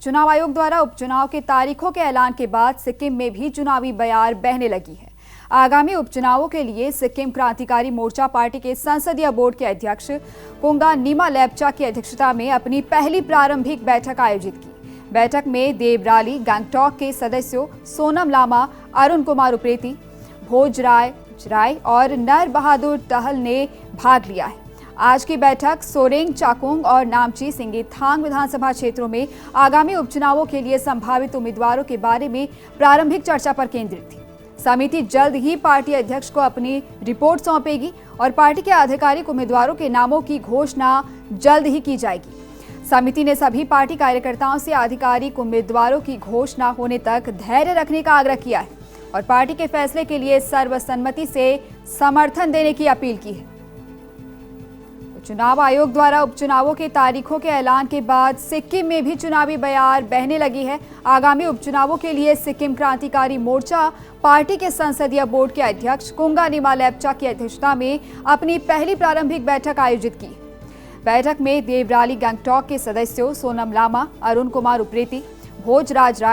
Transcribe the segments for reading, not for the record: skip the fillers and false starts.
चुनाव आयोग द्वारा उपचुनाव के तारीखों के ऐलान के बाद सिक्किम में भी चुनावी बयार बहने लगी है। आगामी उपचुनावों के लिए सिक्किम क्रांतिकारी मोर्चा पार्टी के संसदीय बोर्ड के अध्यक्ष कुंगा निमा लेप्चा की अध्यक्षता में अपनी पहली प्रारंभिक बैठक आयोजित की। बैठक में देवराली गैंगटॉक के सदस्यों सोनम लामा, अरुण कुमार उप्रेती, भोजराज और नर बहादुर दहल ने भाग लिया है। आज की बैठक सोरेंग चाकुंग और नामची सिंगीथांग विधानसभा क्षेत्रों में आगामी उपचुनावों के लिए संभावित उम्मीदवारों के बारे में प्रारंभिक चर्चा पर केंद्रित थी। समिति जल्द ही पार्टी अध्यक्ष को अपनी रिपोर्ट सौंपेगी और पार्टी के आधिकारिक उम्मीदवारों के नामों की घोषणा जल्द ही की जाएगी। समिति ने सभी पार्टी कार्यकर्ताओं से आधिकारिक उम्मीदवारों की घोषणा होने तक धैर्य रखने का आग्रह किया है और पार्टी के फैसले के लिए सर्वसम्मति से समर्थन देने की अपील की है। चुनाव आयोग द्वारा उपचुनावों के तारीखों के ऐलान के बाद सिक्किम में भी चुनावी बयार बहने लगी है। आगामी उपचुनावों के लिए सिक्किम क्रांतिकारी मोर्चा पार्टी के संसदीय बोर्ड के अध्यक्ष कुंगा निमा लेप्चा की अध्यक्षता में अपनी पहली प्रारंभिक बैठक आयोजित की। बैठक में देवराली गैंगटॉक के सदस्यों सोनम लामा, अरुण कुमार उप्रेती, भोजराज,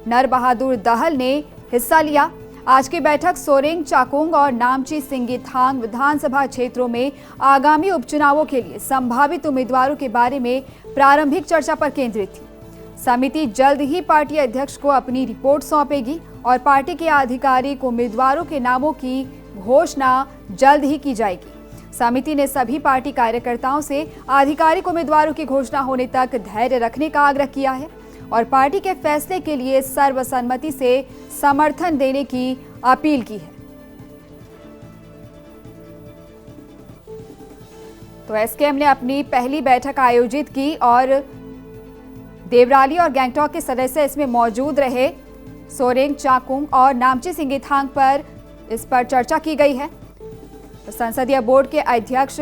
नर बहादुर दहल ने हिस्सा लिया। आज की बैठक सोरेंग चाकुंग और नामची सिंगीथांग विधानसभा क्षेत्रों में आगामी उपचुनावों के लिए संभावित उम्मीदवारों के बारे में प्रारंभिक चर्चा पर केंद्रित थी। समिति जल्द ही पार्टी अध्यक्ष को अपनी रिपोर्ट सौंपेगी और पार्टी के आधिकारिक उम्मीदवारों के नामों की घोषणा जल्द ही की जाएगी। समिति ने सभी पार्टी कार्यकर्ताओं से आधिकारिक उम्मीदवारों की घोषणा होने तक धैर्य रखने का आग्रह किया है और पार्टी के फैसले के लिए सर्वसम्मति से समर्थन देने की अपील की है। तो एसकेएम ने अपनी पहली बैठक आयोजित की और देवराली और गैंगटॉक के सदस्य इसमें मौजूद रहे। सोरेंग चाकुंग और नामची सिंगीथांग पर इस पर चर्चा की गई है। संसदीय बोर्ड के अध्यक्ष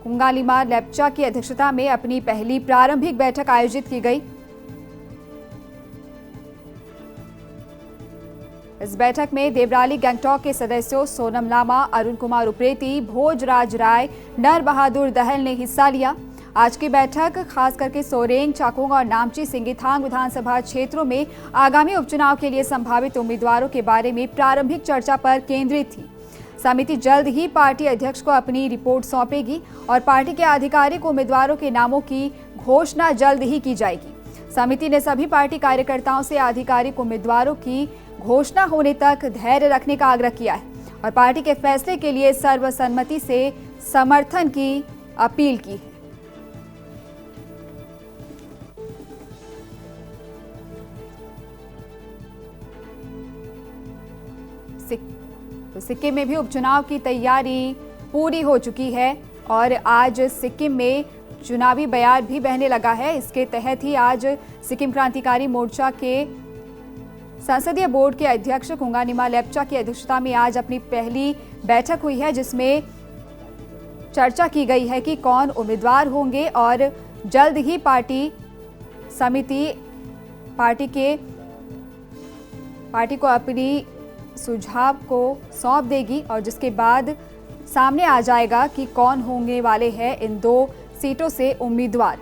कुंगा निमा लेप्चा की अध्यक्षता में अपनी पहली प्रारंभिक बैठक आयोजित की गई। इस बैठक में देवराली गैंगटॉक के सदस्यों सोनम लामा, अरुण कुमार उप्रेती, भोजराज, नर बहादुर दहल ने हिस्सा लिया। आज की बैठक खास करके सोरेंग चाकुंग और नामची सिंगीथांग विधानसभा क्षेत्रों में आगामी उपचुनाव के लिए संभावित उम्मीदवारों के बारे में प्रारंभिक चर्चा पर केंद्रित थी। समिति जल्द ही पार्टी अध्यक्ष को अपनी रिपोर्ट सौंपेगी और पार्टी के आधिकारिक उम्मीदवारों के नामों की घोषणा जल्द ही की जाएगी। समिति ने सभी पार्टी कार्यकर्ताओं से आधिकारिक उम्मीदवारों की घोषणा होने तक धैर्य रखने का आग्रह किया है और पार्टी के फैसले के लिए सर्वसम्मति से समर्थन की अपील की है। सिक्किम में भी उपचुनाव की तैयारी पूरी हो चुकी है और आज सिक्किम में चुनावी बयार भी बहने लगा है। इसके तहत ही आज सिक्किम क्रांतिकारी मोर्चा के संसदीय बोर्ड के अध्यक्ष कुंगा निमा लेप्चा की अध्यक्षता में आज अपनी पहली बैठक हुई है, जिसमें चर्चा की गई है कि कौन उम्मीदवार होंगे और जल्द ही पार्टी समिति पार्टी को अपनी सुझाव को सौंप देगी और जिसके बाद सामने आ जाएगा कि कौन होने वाले हैं इन दो सीटों से उम्मीदवार।